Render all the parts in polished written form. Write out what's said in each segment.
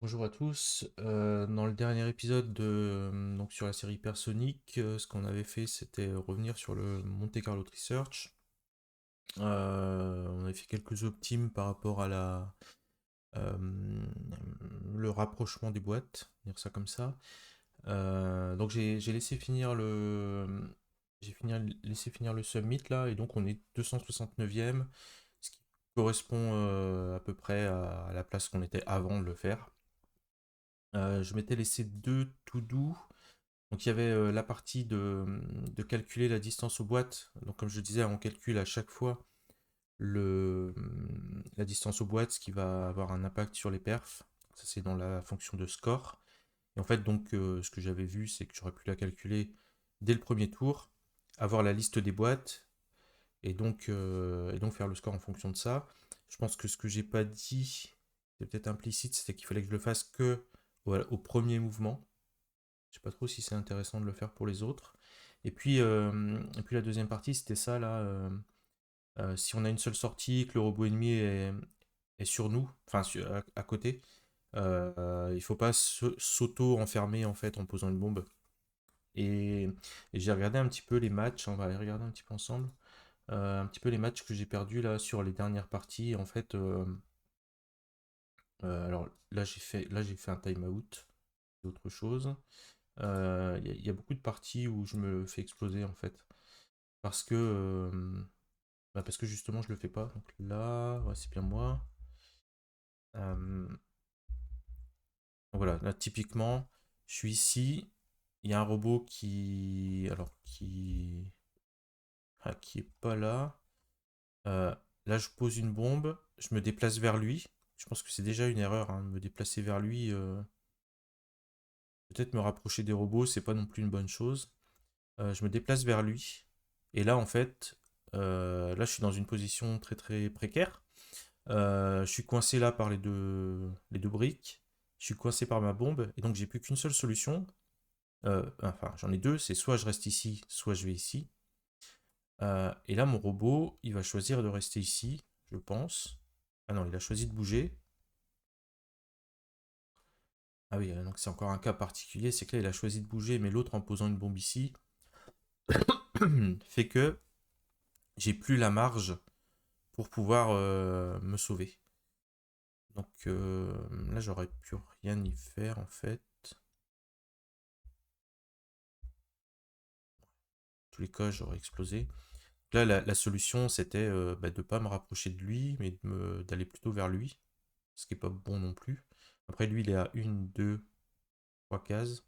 Bonjour à tous. Dans le dernier épisode donc sur la série Hypersonic, ce qu'on avait fait, c'était revenir sur le Monte Carlo Research. On avait fait quelques optimes par rapport à euh, le rapprochement des boîtes, dire ça comme ça. Donc j'ai laissé finir laissé finir le summit là, et donc on est 269e, ce qui correspond à peu près à la place qu'on était avant de le faire. Je m'étais laissé deux to do. Donc il y avait la partie de calculer la distance aux boîtes. Donc comme je disais, on calcule à chaque fois la distance aux boîtes, ce qui va avoir un impact sur les perfs. Ça c'est dans la fonction de score. Et en fait donc ce que j'avais vu, c'est que j'aurais pu la calculer dès le premier tour, avoir la liste des boîtes et donc faire le score en fonction de ça. Je pense que ce que j'ai pas dit, c'est peut-être implicite, c'était qu'il fallait que je le fasse que au premier mouvement. Je sais pas trop si c'est intéressant de le faire pour les autres. Et puis la deuxième partie, c'était ça là. Si on a une seule sortie, que le robot ennemi est sur nous, enfin à côté, il faut pas s'auto-enfermer en fait en posant une bombe. Et, et j'ai regardé un petit peu les matchs, on va aller regarder un petit peu ensemble. Un petit peu les matchs que j'ai perdus là sur les dernières parties. En fait, alors là j'ai fait un time-out, c'est autre chose. Il y a beaucoup de parties où je me fais exploser en fait. Parce que, parce que justement je le fais pas. Donc là, ouais, c'est bien moi. Euh, voilà, là typiquement, je suis ici. Il y a un robot qui est pas là. Euh, Là, je pose une bombe. Je me déplace vers lui. Je pense que c'est déjà une erreur, hein, de me déplacer vers lui. Peut-être me rapprocher des robots, c'est pas non plus une bonne chose. Je me déplace vers lui. Et là, en fait, là, je suis dans une position très très précaire. Je suis coincé là par les deux briques. Je suis coincé par ma bombe. Et donc, j'ai plus qu'une seule solution. Enfin, j'en ai deux. C'est soit je reste ici, soit je vais ici. Et là, mon robot, il va choisir de rester ici, je pense. Ah non, il a choisi de bouger. Ah oui, donc c'est encore un cas particulier. C'est que là, il a choisi de bouger, mais l'autre, en posant une bombe ici, fait que j'ai plus la marge pour pouvoir me sauver. Donc là, j'aurais pu rien y faire en fait. En tous les cas, j'aurais explosé. Là, la solution, c'était de ne pas me rapprocher de lui, mais d'aller plutôt vers lui, ce qui est pas bon non plus. Après, lui, il est à une, 2, 3 cases,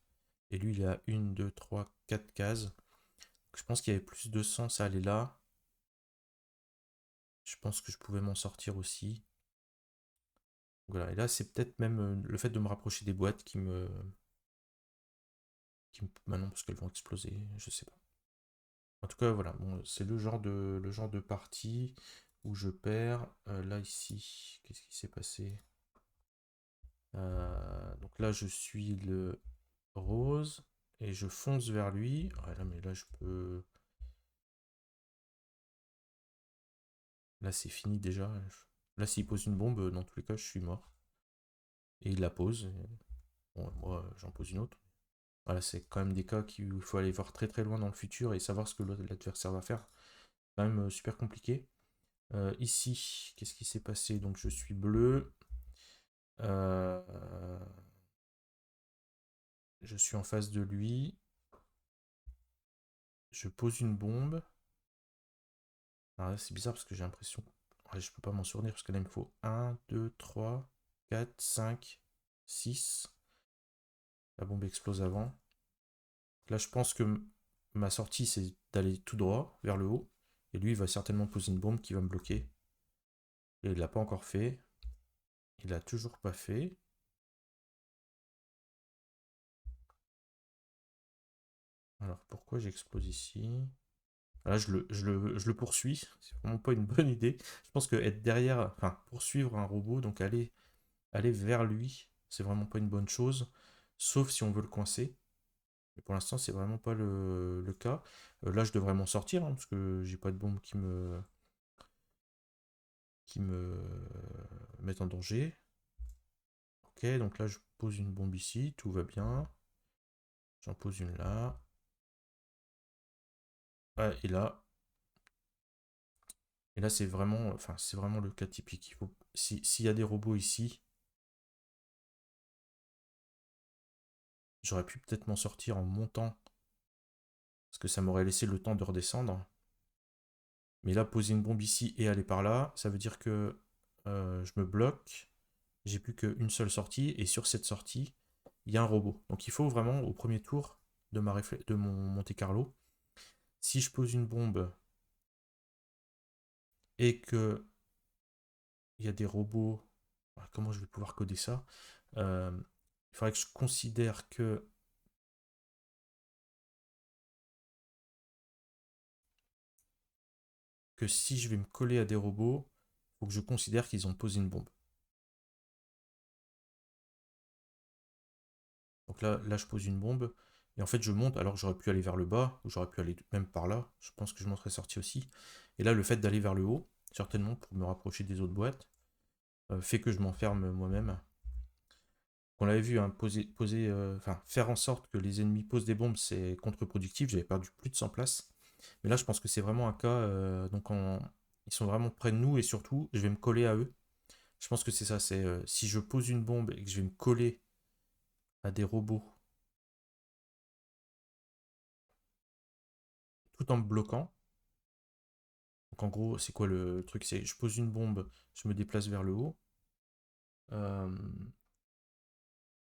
et lui, il est à une, 2, 3, 4 cases. Donc, je pense qu'il y avait plus de sens à aller là. Je pense que je pouvais m'en sortir aussi. Voilà, et là, c'est peut-être même le fait de me rapprocher des boîtes Maintenant, parce qu'elles vont exploser, je sais pas. En tout cas, voilà, bon, c'est le genre de partie où je perds. Là, ici, qu'est-ce qui s'est passé? Donc là, je suis le rose et je fonce vers lui. Ouais, là, mais là, je peux. Là, c'est fini déjà. Là, s'il pose une bombe, dans tous les cas, je suis mort. Et il la pose. Bon, moi, j'en pose une autre. Voilà, c'est quand même des cas où il faut aller voir très très loin dans le futur et savoir ce que l'adversaire va faire. C'est quand même super compliqué. Ici, qu'est-ce qui s'est passé? Donc je suis bleu. Euh, je suis en face de lui. Je pose une bombe. Alors là, c'est bizarre parce que j'ai l'impression. Ouais, je peux pas m'en souvenir parce que là, il me faut un, 2, 3, 4, 5, 6. La bombe explose avant. Là, je pense que ma sortie, c'est d'aller tout droit vers le haut. Et lui, il va certainement poser une bombe qui va me bloquer. Et il l'a pas encore fait. Il l'a toujours pas fait. Alors pourquoi j'explose ici? Là, je le poursuis. C'est vraiment pas une bonne idée. Je pense que être derrière, enfin, poursuivre un robot, donc aller vers lui, c'est vraiment pas une bonne chose. Sauf si on veut le coincer. Mais pour l'instant, c'est vraiment pas le cas. Là, je devrais m'en sortir, hein, parce que j'ai pas de bombe qui me mette en danger. Ok, donc là je pose une bombe ici, tout va bien. J'en pose une là. Ah, et là. Et là c'est vraiment. Enfin, c'est vraiment le cas typique. Il faut. S'il y a des robots ici, j'aurais pu peut-être m'en sortir en montant. Parce que ça m'aurait laissé le temps de redescendre. Mais là, poser une bombe ici et aller par là, ça veut dire que je me bloque. J'ai plus qu'une seule sortie. Et sur cette sortie, il y a un robot. Donc il faut vraiment, au premier tour de mon Monte Carlo, si je pose une bombe et que il y a des robots, comment je vais pouvoir coder ça? Il faudrait que je considère que si je vais me coller à des robots, il faut que je considère qu'ils ont posé une bombe. Donc là, je pose une bombe. Et en fait, je monte alors que j'aurais pu aller vers le bas, ou j'aurais pu aller même par là. Je pense que je m'en serais sorti aussi. Et là, le fait d'aller vers le haut, certainement pour me rapprocher des autres boîtes, fait que je m'enferme moi-même. On l'avait vu, hein, faire en sorte que les ennemis posent des bombes, c'est contre-productif. J'avais perdu plus de 100 places. Mais là, je pense que c'est vraiment un cas. Ils sont vraiment près de nous et surtout, je vais me coller à eux. Je pense que c'est ça. C'est si je pose une bombe et que je vais me coller à des robots tout en me bloquant. Donc en gros, c'est quoi le truc? C'est je pose une bombe, je me déplace vers le haut. euh,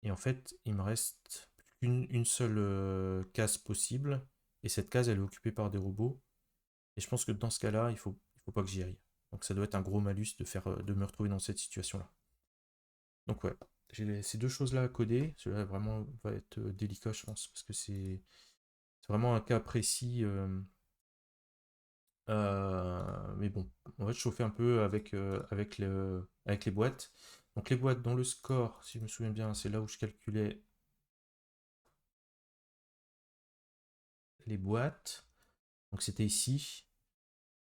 et en fait, il me reste une seule case possible. Et cette case, elle est occupée par des robots. Et je pense que dans ce cas-là, il faut pas que j'y aille. Donc ça doit être un gros malus de me retrouver dans cette situation-là. Donc ouais, j'ai ces deux choses-là à coder. Cela vraiment va être délicat, je pense, parce que c'est vraiment un cas précis. Mais bon, on va se chauffer un peu avec les boîtes. Donc les boîtes dans le score, si je me souviens bien, c'est là où je calculais les boîtes. Donc c'était ici.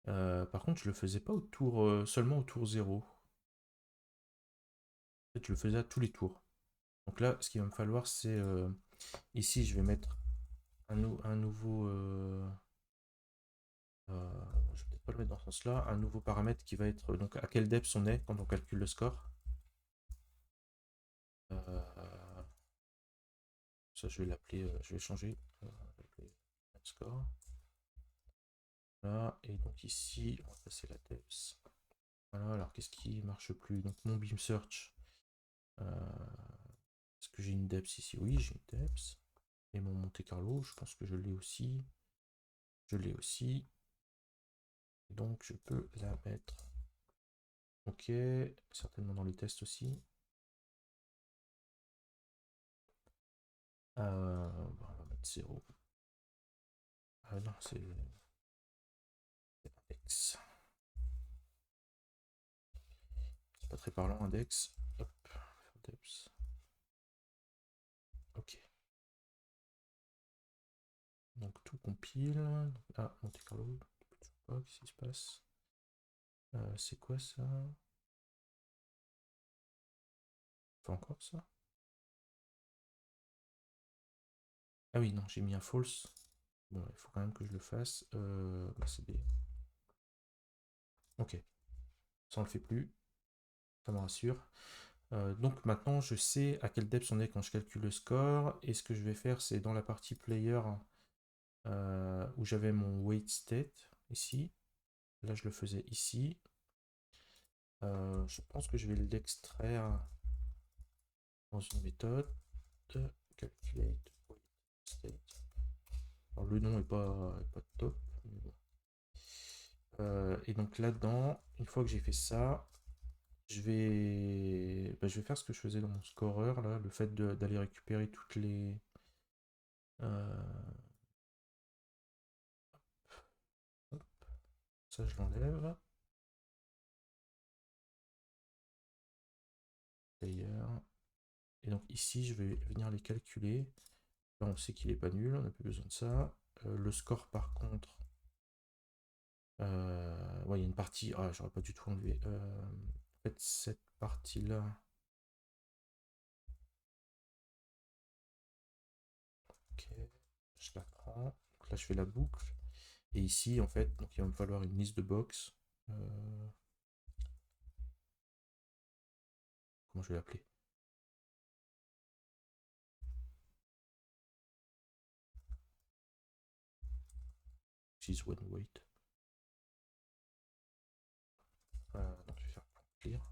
Par contre, je le faisais pas seulement au tour 0. En fait, je le faisais à tous les tours. Donc là, ce qu'il va me falloir, c'est ici, je vais mettre un nouveau. Je vais peut-être pas le mettre dans ce sens-là. Un nouveau paramètre qui va être donc à quel depth on est quand on calcule le score. Euh, Ça, je vais l'appeler, je vais changer. Score. Voilà, et donc ici, on va passer la depth. Voilà, alors qu'est-ce qui marche plus? Donc mon beam search. Est-ce que j'ai une depth ici? Oui, j'ai une depth. Et mon Monte Carlo, je pense que je l'ai aussi. Je l'ai aussi. Donc je peux la mettre. Ok, certainement dans les tests aussi. On va mettre 0. Ah non, c'est index. C'est pas très parlant, index. Hop, depth. Ok. Donc tout compile. Ah, Monte Carlo. Qu'est-ce qui se passe? C'est quoi ça? Pas encore ça? Ah oui, non, j'ai mis un false. Bon, il faut quand même que je le fasse. C'est B. Ok, ça on le fait plus. Ça me rassure. Donc maintenant, je sais à quel depth on est quand je calcule le score. Et ce que je vais faire, c'est dans la partie player où j'avais mon wait state ici. Là, je le faisais ici. Je pense que je vais l'extraire dans une méthode. Calculate wait state. Alors, le nom est pas top. Mais bon. Et donc là-dedans, une fois que j'ai fait ça, je vais faire ce que je faisais dans mon scoreur, là, le fait d'aller récupérer toutes les. euh, hop, ça, je l'enlève. D'ailleurs. Et donc ici, je vais venir les calculer. Là, on sait qu'il n'est pas nul, on n'a plus besoin de ça. Le score, par contre. Ouais, il y a une partie. Ah, j'aurais pas du tout enlevé. En fait, cette partie-là. là, je fais la boucle. Et ici, en fait, donc il va me falloir une liste de box. Comment je vais l'appeler? She's one wait. Donc je vais faire clear.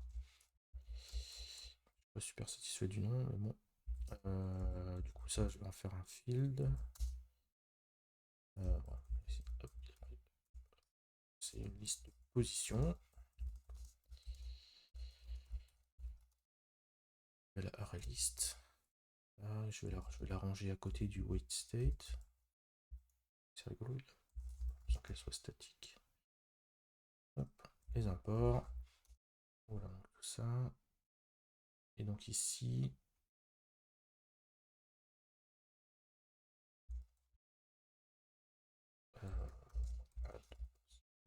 Je suis pas super satisfait du nom, mais bon. Du coup, ça, je vais en faire un field. Voilà. C'est une liste de position. La array list. Je vais la ranger à côté du wait state. C'est rigolo, sans qu'elle soit statique. Hop, les imports. Voilà, donc tout ça. Et donc ici,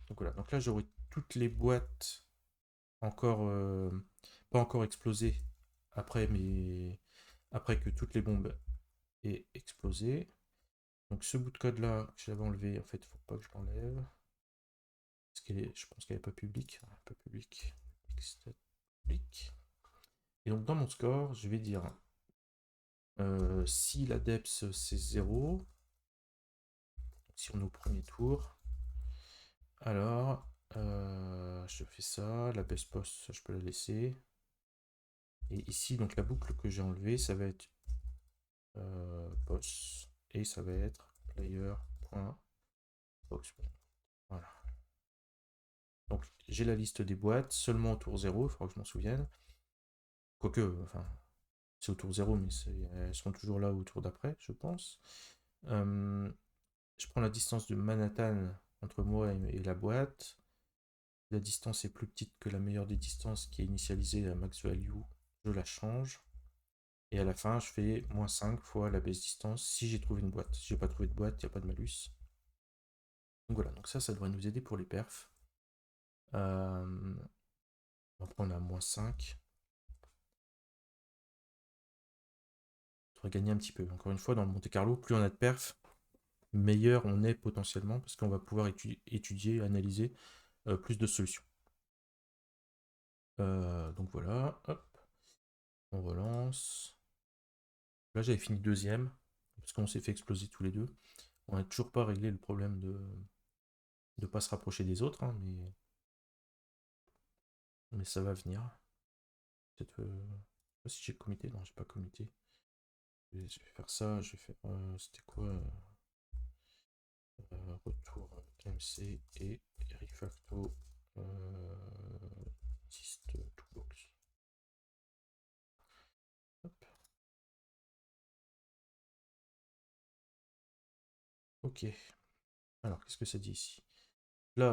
donc voilà, donc là j'aurai toutes les boîtes encore pas encore explosées après, après que toutes les bombes aient explosé. Donc ce bout de code là que j'avais enlevé, en fait, il faut pas que je l'enlève. Parce je pense qu'elle n'est pas publique. Pas public. Public. Et donc dans mon score, je vais dire si la depth c'est 0, si on est au premier tour, alors je fais ça, la best post, ça, je peux la laisser. Et ici, donc la boucle que j'ai enlevée, ça va être post, et ça va être player.box. Voilà. Donc j'ai la liste des boîtes, seulement au tour 0, il faudra que je m'en souvienne. Quoique, enfin, c'est au tour 0, mais elles seront toujours là au tour d'après, je pense. Je prends la distance de Manhattan entre moi et la boîte. La distance est plus petite que la meilleure des distances qui est initialisée à max value. Je la change. Et à la fin, je fais moins 5 fois la base distance si j'ai trouvé une boîte. Si j'ai pas trouvé de boîte, il n'y a pas de malus. Donc voilà, donc ça devrait nous aider pour les perfs. Après, on a moins 5. On devrait gagner un petit peu. Encore une fois, dans le Monte Carlo, plus on a de perfs, meilleur on est potentiellement, parce qu'on va pouvoir étudier, analyser plus de solutions. Donc voilà, hop, on relance. Là, j'avais fini deuxième, parce qu'on s'est fait exploser tous les deux. On n'a toujours pas réglé le problème de ne pas se rapprocher des autres, hein, mais ça va venir. Peut-être, si j'ai comité, non, j'ai pas comité. Je vais faire ça, je vais faire, c'était quoi retour KMC et refacto dist toolbox. Hop. Ok. Alors, qu'est-ce que ça dit ici? Là,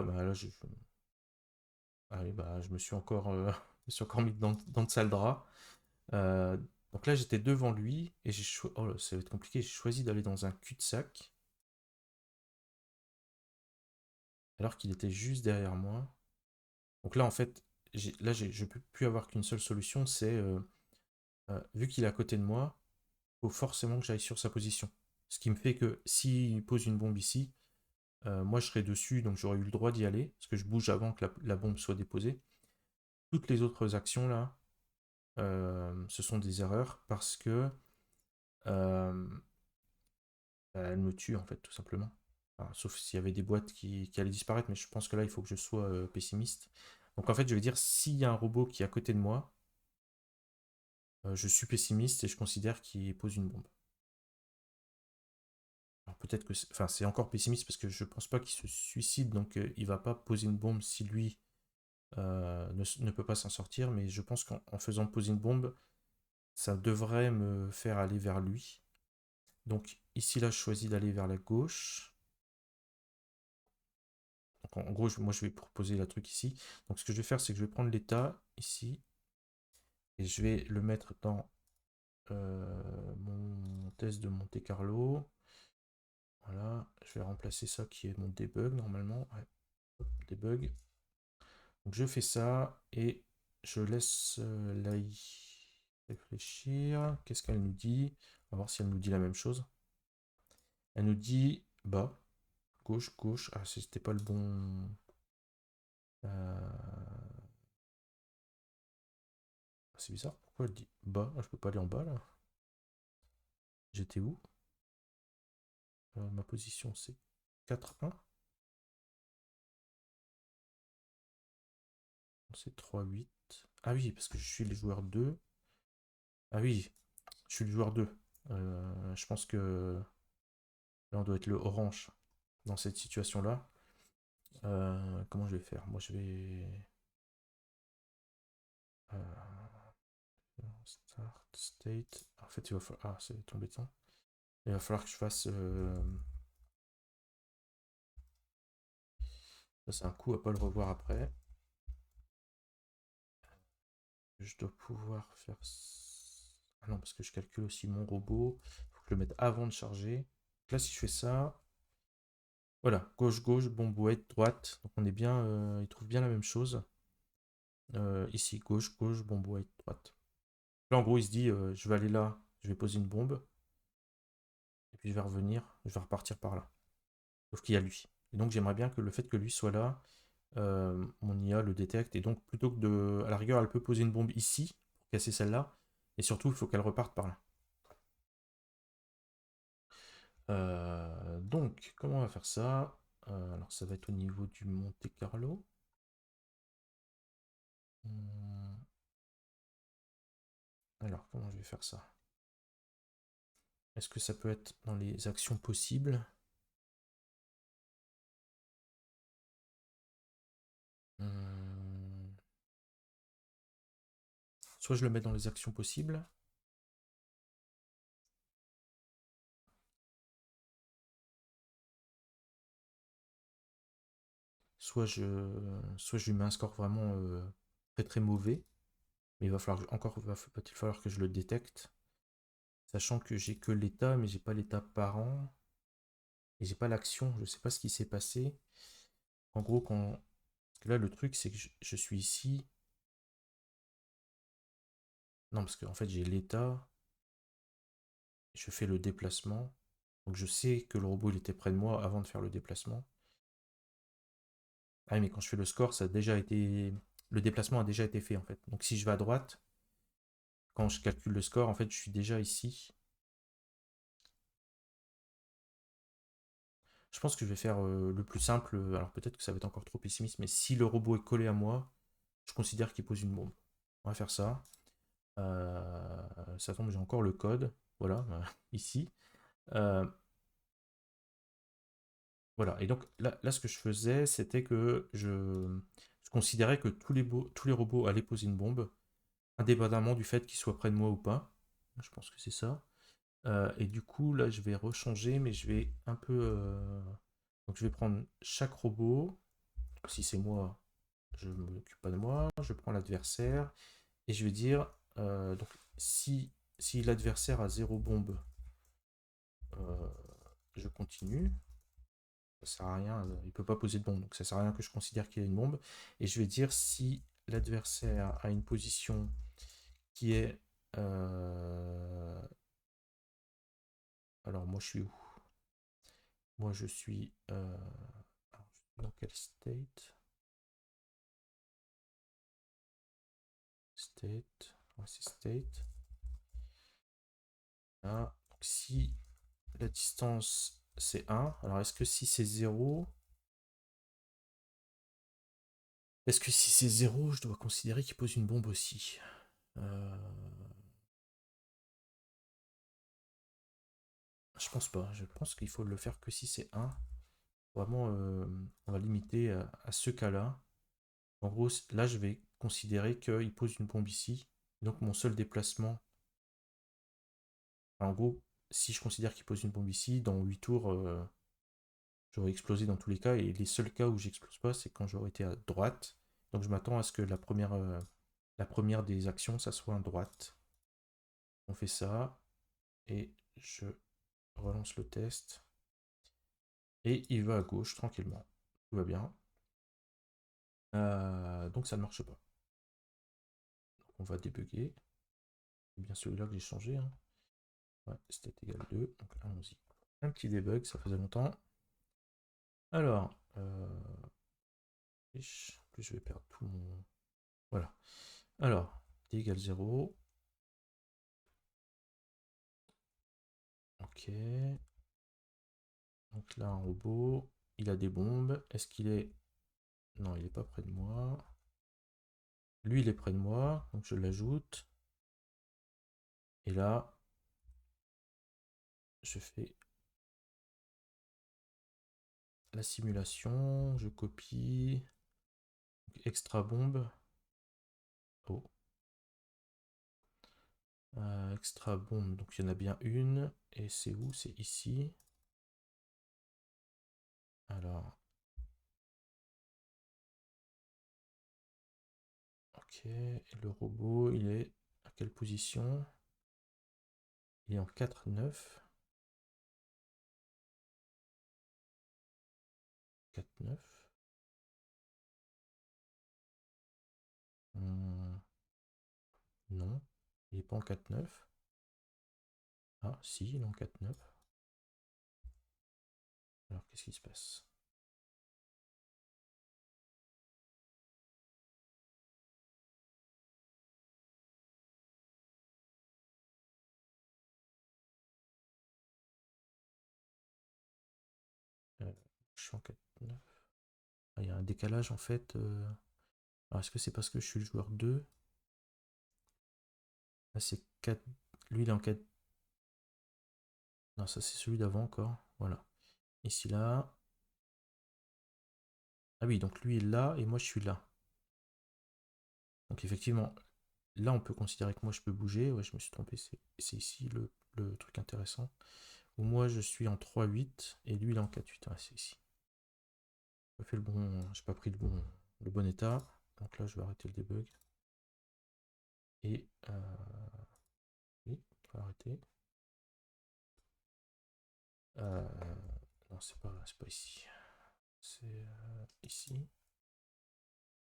allez, je me suis encore, je me suis encore mis dans de sale drap. Donc là, j'étais devant lui et j'ai choisi. Oh là, ça va être compliqué. J'ai choisi d'aller dans un cul-de-sac alors qu'il était juste derrière moi. Donc là, en fait, je peux plus avoir qu'une seule solution. C'est vu qu'il est à côté de moi, il faut forcément que j'aille sur sa position. Ce qui me fait que s'il pose une bombe ici, moi je serai dessus, donc j'aurais eu le droit d'y aller, parce que je bouge avant que la bombe soit déposée. Toutes les autres actions là, ce sont des erreurs parce que elle me tue en fait, tout simplement. Enfin, sauf s'il y avait des boîtes qui allaient disparaître, mais je pense que là il faut que je sois pessimiste. Donc en fait, je vais dire s'il y a un robot qui est à côté de moi, je suis pessimiste et je considère qu'il pose une bombe. Alors peut-être que c'est encore pessimiste parce que je pense pas qu'il se suicide, donc il va pas poser une bombe si lui ne peut pas s'en sortir, mais je pense qu'en faisant poser une bombe, ça devrait me faire aller vers lui. Donc ici là, je choisis d'aller vers la gauche. Donc en gros, moi je vais proposer la truc ici. Donc ce que je vais faire, c'est que je vais prendre l'état ici et je vais le mettre dans mon test de Monte Carlo. Voilà, je vais remplacer ça qui est mon debug normalement. Ouais. Hop, debug. Donc je fais ça et je laisse l'AI réfléchir. Qu'est-ce qu'elle nous dit? On va voir si elle nous dit la même chose. Elle nous dit bas. Gauche, gauche. Ah, c'était pas le bon... C'est bizarre, pourquoi elle dit bas? Ah, je peux pas aller en bas, là. J'étais où? Ma position, c'est 4-1. C'est 3-8. Ah oui, parce que je suis le joueur 2. Ah oui, je suis le joueur 2. Je pense que là, on doit être le orange dans cette situation-là. Comment je vais faire? Moi, je vais... Start, state... En fait, il va falloir... Ah, c'est embêtant. Il va falloir que je fasse... Ça, c'est un coup à pas le revoir après. Je dois pouvoir faire... Ah non, parce que je calcule aussi mon robot. Il faut que je le mette avant de charger. Donc là, si je fais ça... Voilà, gauche, gauche, bombouette, droite. Donc on est bien... il trouve bien la même chose. Ici, gauche, gauche, bombouette, droite. Là, en gros, il se dit, je vais aller là, je vais poser une bombe. Et puis je vais revenir, je vais repartir par là. Sauf qu'il y a lui. Et donc j'aimerais bien que le fait que lui soit là, mon IA le détecte. Et donc plutôt que de... À la rigueur, elle peut poser une bombe ici, pour casser celle-là. Et surtout, il faut qu'elle reparte par là. Donc, comment on va faire ça? Alors, ça va être au niveau du Monte Carlo. Alors, comment je vais faire ça? Est-ce que ça peut être dans les actions possibles? Hum, Soit je le mets dans les actions possibles, soit je lui mets un score vraiment très très mauvais, mais il va falloir va-t-il falloir que je le détecte, sachant que j'ai que l'état, mais j'ai pas l'état parent, et j'ai pas l'action, je sais pas ce qui s'est passé. En gros, parce que là le truc c'est que je suis ici, non parce qu'en fait j'ai l'état, je fais le déplacement, donc je sais que le robot il était près de moi avant de faire le déplacement. Ah oui, mais quand je fais le score, ça a déjà été, le déplacement a déjà été fait en fait. Donc si je vais à droite, quand je calcule le score, en fait je suis déjà ici. Je pense que je vais faire le plus simple. Alors peut-être que ça va être encore trop pessimiste, mais si le robot est collé à moi, je considère qu'il pose une bombe. On va faire ça. Ça tombe, j'ai encore le code. Voilà, ici. Euh, voilà. Et donc là, ce que je faisais, c'était que je considérais que tous les robots allaient poser une bombe, indépendamment du fait qu'ils soient près de moi ou pas. Je pense que c'est ça. Et du coup, là, je vais rechanger, mais je vais un peu. Donc, je vais prendre chaque robot. Si c'est moi, je ne m'occupe pas de moi. Je prends l'adversaire et je vais dire donc, si l'adversaire a 0 bombe, euh, je continue. Ça sert à rien, il peut pas poser de bombe, donc ça sert à rien que je considère qu'il y a une bombe. Et je vais dire si l'adversaire a une position qui est. Alors, moi, je suis où? Moi, je suis. Dans quel state? State. Ouais, c'est state. Là. Donc, si la distance c'est 1, alors est-ce que si c'est 0, est-ce que si c'est 0, je dois considérer qu'il pose une bombe aussi? euh... Je pense pas. Je pense qu'il faut le faire que si c'est 1. Vraiment, on va limiter à ce cas-là. En gros, là, je vais considérer qu'il pose une bombe ici. Donc, mon seul déplacement. En gros, si je considère qu'il pose une bombe ici, dans 8 tours, j'aurais explosé dans tous les cas. Et les seuls cas où j'explose pas, c'est quand j'aurais été à droite. Donc, je m'attends à ce que la première des actions, ça soit à droite. On fait ça. Et je relance le test. Et il va à gauche tranquillement. Tout va bien. Donc, ça ne marche pas. Donc, on va débugger. C'est bien celui-là que j'ai changé. Hein. Ouais, c'était égal 2. Donc allons-y. Un petit debug, ça faisait longtemps. Alors, plus je vais perdre tout mon... Voilà. Alors, t égale 0. Ok. Donc là, un robot. Il a des bombes. Est-ce qu'il est... Non, il est pas près de moi. Lui, il est près de moi. Donc je l'ajoute. Et là, je fais la simulation. Je copie. Extra bombe. Oh. Extra bombe. Donc il y en a bien une. Et c'est où? C'est ici. Alors, ok. Et le robot, il est à quelle position? Il est en 4-9. 4-9. Non, il est pas en 4-9. Ah, si, il est en 4-9. Alors, qu'est-ce qui se passe? Euh, je suis en 4-9. Ah, il y a un décalage en fait. Alors, est-ce que c'est parce que je suis le joueur 2? Là, c'est 4. Lui, il est en 4. Non, ça, c'est celui d'avant encore. Voilà. Ici, là. Ah oui, donc lui est là et moi, je suis là. Donc, effectivement, là, on peut considérer que moi, je peux bouger. Ouais, je me suis trompé. C'est ici le truc intéressant. Où moi, je suis en 3-8 et lui, il est en 4-8. Ouais, c'est ici. J'ai pas fait le bon. J'ai pas pris le bon état. Donc là, je vais arrêter le debug. Et oui, on va arrêter. Non, c'est pas ici. C'est ici.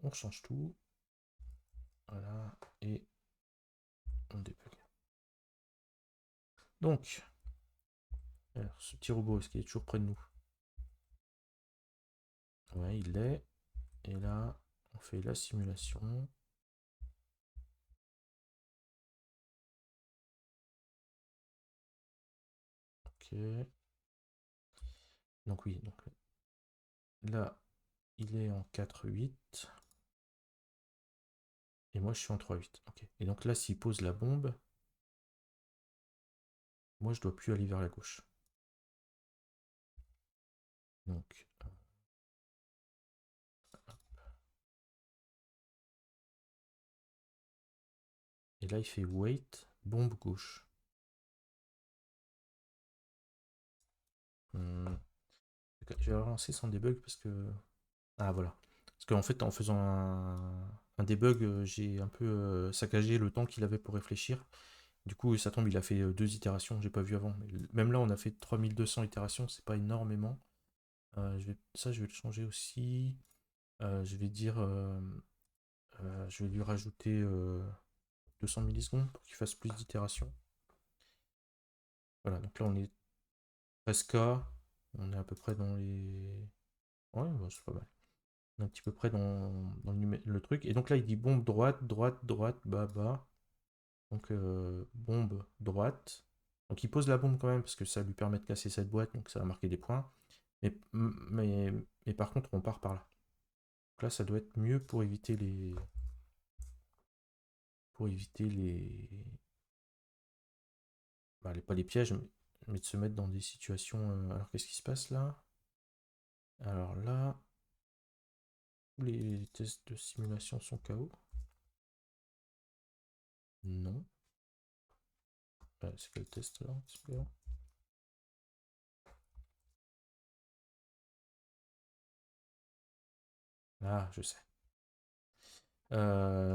On change tout. Voilà. Et on débug. Donc, alors, ce petit robot, est-ce qu'il est toujours près de nous? Ouais, il l'est. Et là, on fait la simulation. Ok. Donc oui, donc là, il est en 4-8. Et moi, je suis en 3-8. Ok. Et donc là, s'il pose la bombe, moi, je dois plus aller vers la gauche. Donc, et là, il fait wait, bombe gauche. Je vais relancer sans debug parce que... Ah, voilà. Parce qu'en fait, en faisant un debug, j'ai un peu saccagé le temps qu'il avait pour réfléchir. Du coup, ça tombe, il a fait 2 itérations, j'ai pas vu avant. Mais même là, on a fait 3200 itérations, c'est pas énormément. Ça, je vais le changer aussi. Je vais dire... je vais lui rajouter 200 millisecondes pour qu'il fasse plus d'itérations. Voilà, donc là, on est 13K. On est à peu près dans les... Ouais, bah, c'est pas mal. On est un petit peu près dans le truc. Et donc là, il dit bombe droite, droite, droite, bas, bas. Donc bombe droite. Donc il pose la bombe quand même parce que ça lui permet de casser cette boîte, donc ça va marquer des points. Mais par contre, on part par là. Donc là, ça doit être mieux pour éviter les... Pour éviter les... Bah, pas les pièges, mais de se mettre dans des situations... Alors qu'est-ce qui se passe là? Alors là, tous les tests de simulation sont KO. Non. C'est quel test là? Ah, je sais.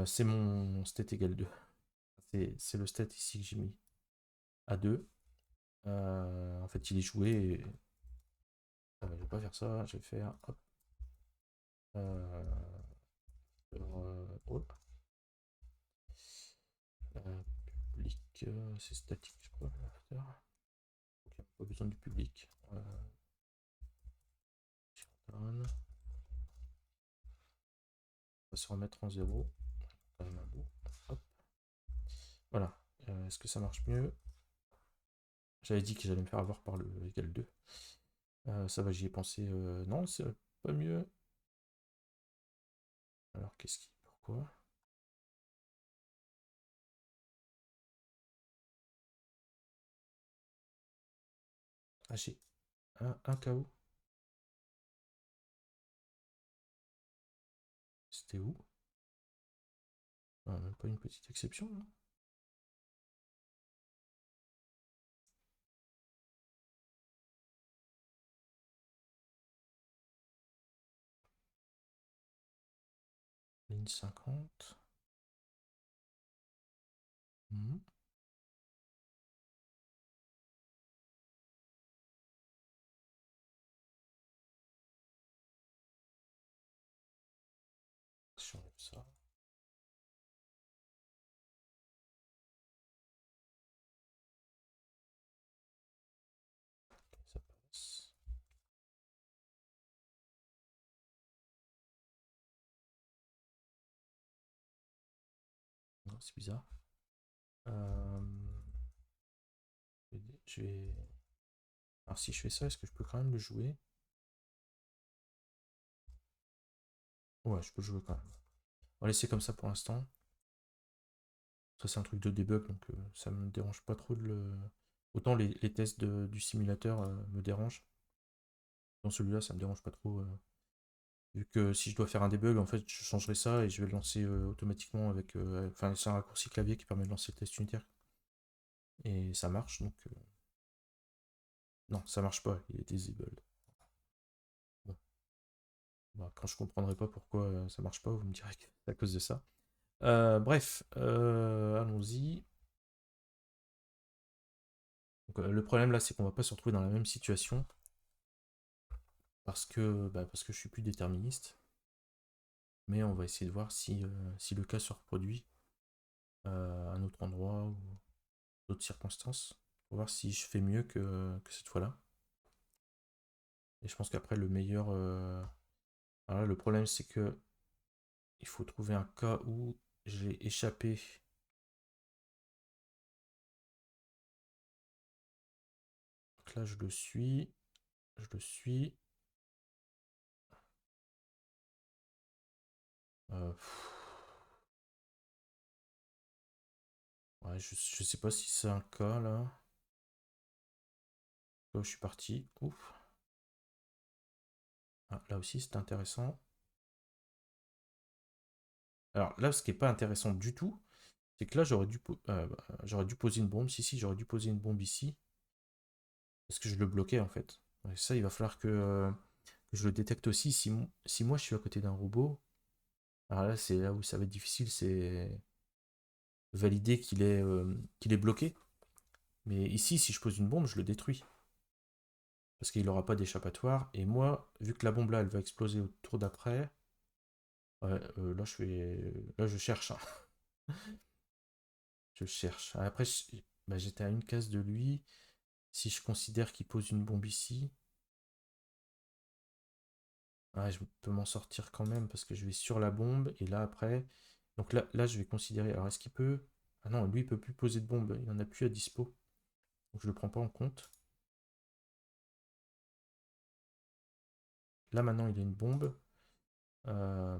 C'est mon stat égale 2. C'est le stat ici que j'ai mis à 2. En fait, il est joué. Je vais pas faire ça. Je vais faire. Hop. Hop. Public. C'est statique, je crois. Ok, pas besoin du public. On va se remettre en 0. Hop. Voilà. Est-ce que ça marche mieux? J'avais dit que j'allais me faire avoir par le égal 2. Ça va, j'y ai pensé. Non, c'est pas mieux. Alors, qu'est-ce qui... Pourquoi? Ah, j'ai un KO. C'était où? Ah, même pas une petite exception, non? Ligne 50. Mhm. Si j'enlève ça. Ça passe. Non, c'est bizarre. Euh, je vais... Alors si je fais ça, est-ce que je peux quand même le jouer? Ouais, je peux le jouer quand même. On va laisser comme ça pour l'instant. Ça c'est un truc de debug, donc ça me dérange pas trop de le... Autant les tests du simulateur me dérangent. Dans celui-là, ça me dérange pas trop. Vu que si je dois faire un debug, en fait, je changerai ça et je vais le lancer automatiquement avec... Enfin, c'est un raccourci clavier qui permet de lancer le test unitaire. Et ça marche, donc... Non, ça marche pas, il est disabled. Bon. Bah, quand je comprendrai pas pourquoi ça marche pas, vous me direz que c'est à cause de ça. Bref, allons-y. Le problème là, c'est qu'on va pas se retrouver dans la même situation parce que je suis plus déterministe. Mais on va essayer de voir si le cas se reproduit à un autre endroit ou d'autres circonstances. Pour voir si je fais mieux que cette fois-là. Et je pense qu'après le meilleur. Alors là, le problème c'est que il faut trouver un cas où j'ai échappé. Donc là, je le suis. Je le suis. Euh, Ouais, je sais pas si c'est un cas là. Là où je suis parti. Ouf. Ah, là aussi, c'est intéressant. Alors là, ce qui est pas intéressant du tout, c'est que là, j'aurais dû poser une bombe. Si, j'aurais dû poser une bombe ici. Parce que je le bloquais en fait. Ouais, ça, il va falloir que je le détecte aussi. Si moi, je suis à côté d'un robot. Alors là, c'est là où ça va être difficile, c'est valider qu'il est bloqué. Mais ici, si je pose une bombe, je le détruis. Parce qu'il n'aura pas d'échappatoire. Et moi, vu que la bombe là, elle va exploser au tour d'après. Ouais, là, je cherche, hein. Je cherche. Après, bah, j'étais à une case de lui. Si je considère qu'il pose une bombe ici, ouais, je peux m'en sortir quand même parce que je vais sur la bombe et là après. Donc là je vais considérer. Alors, est-ce qu'il peut. Ah non, lui, il peut plus poser de bombe. Il n'en a plus à dispo. Donc, je le prends pas en compte. Là, maintenant, il a une bombe. Euh,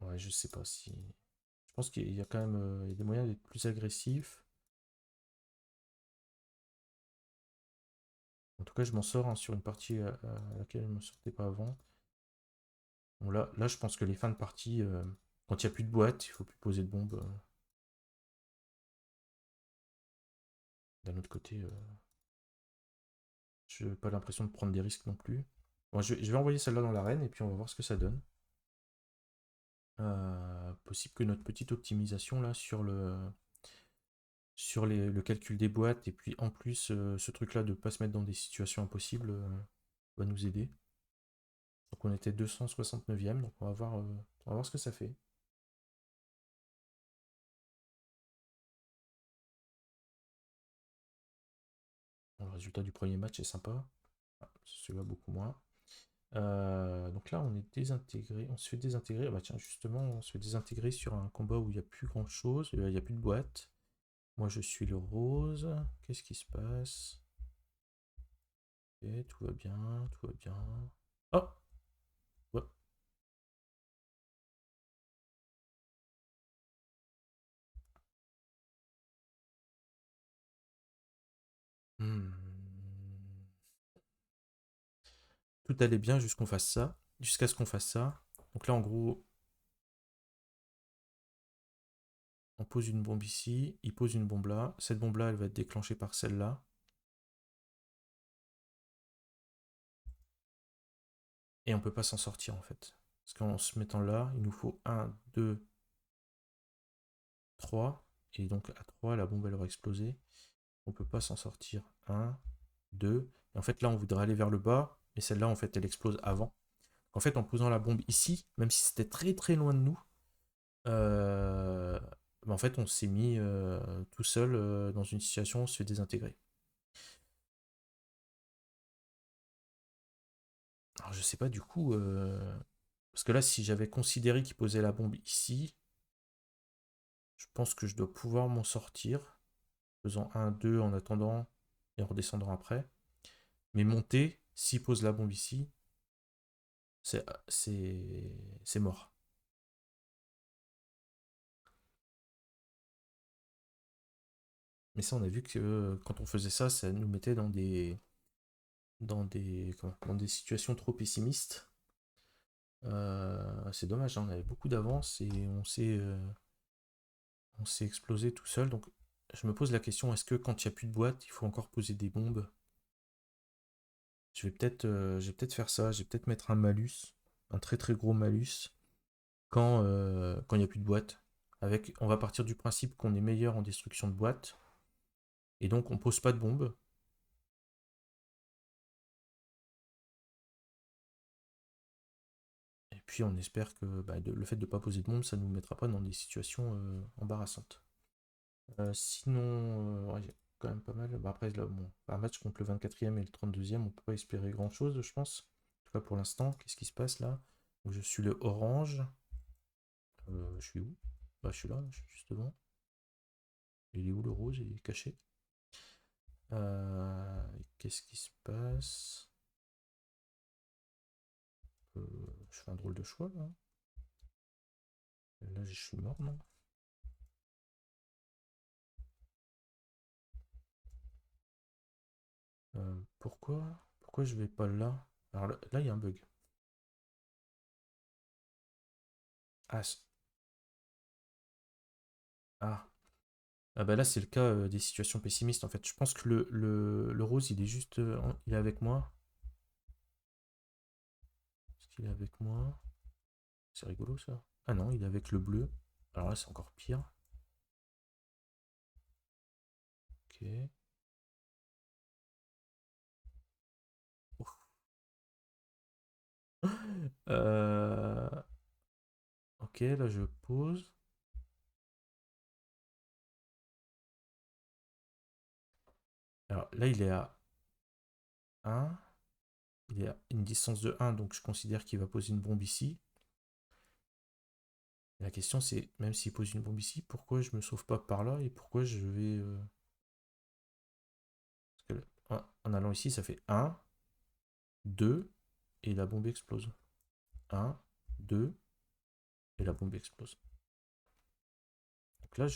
Ouais, je sais pas si. Je pense qu'il y a quand même il y a des moyens d'être plus agressif. En tout cas, je m'en sors hein, sur une partie à laquelle je ne me sortais pas avant. Bon, là, je pense que les fins de partie, quand il n'y a plus de boîte, il faut plus poser de bombes. D'un autre côté, je n'ai pas l'impression de prendre des risques non plus. Bon, je vais envoyer celle-là dans l'arène et puis on va voir ce que ça donne. Possible que notre petite optimisation là sur le calcul des boîtes et puis en plus ce truc-là de ne pas se mettre dans des situations impossibles va nous aider. Donc on était 269e, donc on va voir ce que ça fait. Bon, le résultat du premier match est sympa. Ah, celui-là beaucoup moins. Donc là, on est désintégré. On se fait désintégrer. Ah bah tiens, justement, on se fait désintégrer sur un combat où il n'y a plus grand-chose. Il n'y a plus de boîte. Moi, je suis le rose. Qu'est-ce qui se passe? Ok, tout va bien, tout va bien. Oh! Ouais. Hmm. Tout allait bien jusqu'à ce qu'on fasse ça. Donc là, en gros, on pose une bombe ici, il pose une bombe là. Cette bombe là, elle va être déclenchée par celle-là. Et on peut pas s'en sortir en fait. Parce qu'en se mettant là, il nous faut un, 2, 3. Et donc à 3, la bombe elle aura explosé. On peut pas s'en sortir. Un, 2. Et en fait là, on voudrait aller vers le bas. Mais celle-là, en fait, elle explose avant. En fait, en posant la bombe ici, même si c'était très très loin de nous, euh, en fait, on s'est mis tout seul dans une situation où on se fait désintégrer. Alors je sais pas du coup, parce que là, si j'avais considéré qu'il posait la bombe ici, je pense que je dois pouvoir m'en sortir, faisant un 2 en attendant et en redescendant après. Mais monter, s'il pose la bombe ici, c'est mort. Mais ça, on a vu que quand on faisait ça, ça nous mettait dans des situations trop pessimistes. C'est dommage, hein, on avait beaucoup d'avance et on s'est explosé tout seul. Donc je me pose la question, est-ce que quand il n'y a plus de boîte, il faut encore poser des bombes? Je vais peut-être faire ça, je vais peut-être mettre un malus, un très très gros malus, quand il n'y a plus de boîte. On va partir du principe qu'on est meilleur en destruction de boîte, et donc on pose pas de bombes. Et puis on espère que bah, le fait de ne pas poser de bombes, ça ne nous mettra pas dans des situations embarrassantes. Sinon, ouais, il y a quand même pas mal. Bah, après, là, bon, un match contre le 24e et le 32e, on peut pas espérer grand-chose, je pense. En tout cas pour l'instant, qu'est-ce qui se passe là? Donc, je suis le orange. Je suis où? Bah, je suis là, je suis juste devant. Il est où le rose? Il est caché. Qu'est-ce qui se passe? Euh, je fais un drôle de choix là. Là, je suis mort, non? Pourquoi je vais pas là? Alors là, il y a un bug. Ah, ah. Ah bah là, c'est le cas des situations pessimistes en fait. Je pense que le rose, il est juste. Il est avec moi. Est-ce qu'il est avec moi? C'est rigolo ça. Ah non, il est avec le bleu. Alors là, c'est encore pire. Ok. Ouf. Euh, Ok, là je pose. Alors là, il est à 1. Il est à une distance de 1, donc je considère qu'il va poser une bombe ici. Et la question c'est, même s'il pose une bombe ici, pourquoi je me sauve pas par là et pourquoi je vais... parce que en allant ici, ça fait 1, 2, et la bombe explose. 1, 2, et la bombe explose. Donc là,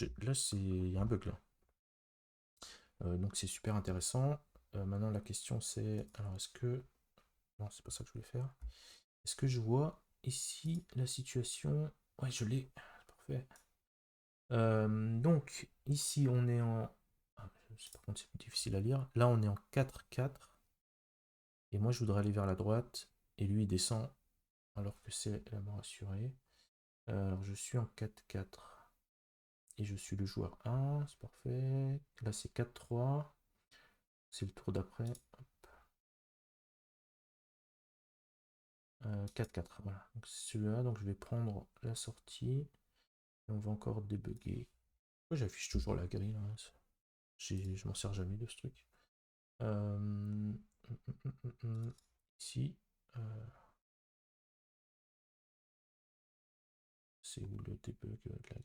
il y a un bug là. Donc c'est super intéressant. Maintenant, la question c'est, alors est-ce que... Non, c'est pas ça que je voulais faire. Est-ce que je vois ici la situation? Ouais, je l'ai. Parfait. Donc, ici, on est en... Ah, par contre, c'est plus difficile à lire. Là, on est en 4-4. Et moi, je voudrais aller vers la droite. Et lui, il descend alors que c'est la mort assurée. Alors, je suis en 4-4. Et je suis le joueur 1. C'est parfait. Là, c'est 4-3. C'est le tour d'après. 4-4. Voilà. Donc, c'est celui-là. Donc, je vais prendre la sortie. Et on va encore débugger. Pourquoi j'affiche toujours la grille là? Je m'en sers jamais de ce truc. Ici. c'est où le debug de la grille?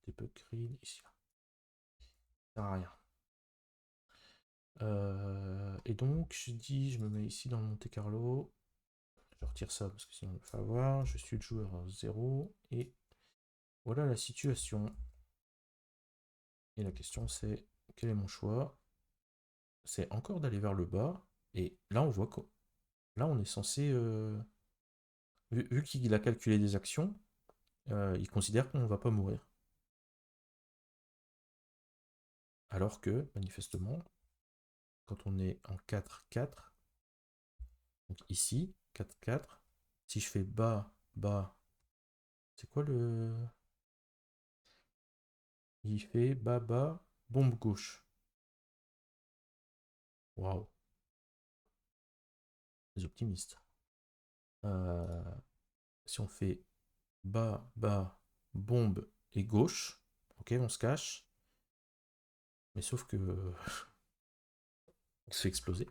Debug grille, ici. Ça sert à rien. Et donc, je me mets ici dans le Monte Carlo. Je retire ça parce que sinon on me fait avoir. Je suis le joueur 0 et voilà la situation. Et la question c'est, quel est mon choix? C'est encore d'aller vers le bas. Et là on voit que là on est censé... vu qu'il a calculé des actions, il considère qu'on ne va pas mourir. Alors que, manifestement, quand on est en 4-4, donc ici, 4-4, si je fais bas, bas, c'est quoi le... Il fait bas, bas, bombe gauche. Waouh, les optimistes. Euh, si on fait bas, bas, bombe et gauche, ok, on se cache. Mais sauf que on se fait exploser.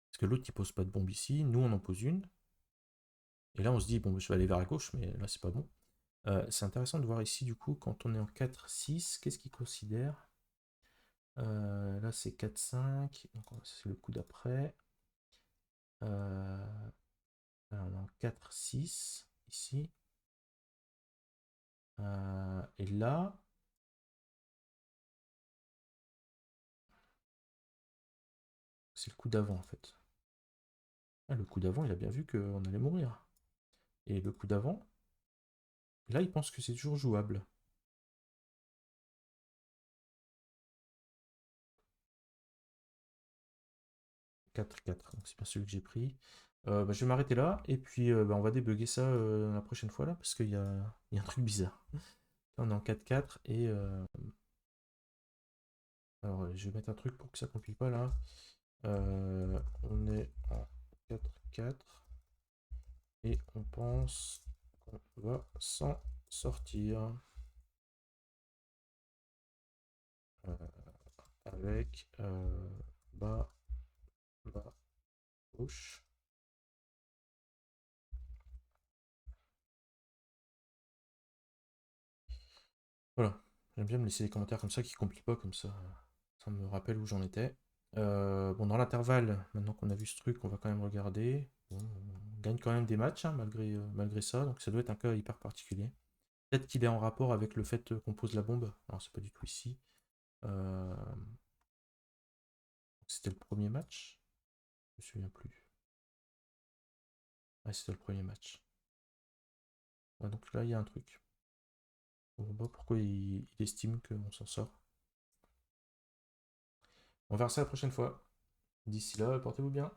Parce que l'autre il pose pas de bombe ici, nous on en pose une. Et là on se dit, bon, je vais aller vers la gauche, mais là c'est pas bon. C'est intéressant de voir ici, du coup, quand on est en 4-6, qu'est-ce qu'il considère? Là, c'est 4-5, donc c'est le coup d'après. Là, on est en 4-6, ici. Et là, c'est le coup d'avant, en fait. Ah, le coup d'avant, il a bien vu qu'on allait mourir. Et le coup d'avant, là, il pense que c'est toujours jouable. 4-4, donc c'est bien celui que j'ai pris. Je vais m'arrêter là, et puis on va débugger ça la prochaine fois, là, parce qu'il y a un truc bizarre. Là, on est en 4-4, et... alors, je vais mettre un truc pour que ça compile pas, là. On est en 4-4, et on pense qu'on va s'en sortir. Euh, avec bas, bas, gauche. Voilà. J'aime bien me laisser des commentaires comme ça qui compliquent pas, comme ça me rappelle où j'en étais. Bon, dans l'intervalle, maintenant qu'on a vu ce truc, on va quand même regarder. Bon, on gagne quand même des matchs, hein, malgré ça, donc ça doit être un cas hyper particulier. Peut-être qu'il est en rapport avec le fait qu'on pose la bombe. Alors, c'est pas du tout ici. Euh, C'était le premier match? Je me souviens plus. Ouais, c'était le premier match. Ouais, donc là, il y a un truc. On voit pas pourquoi il estime qu'on s'en sort. On verra ça la prochaine fois. D'ici là, portez-vous bien.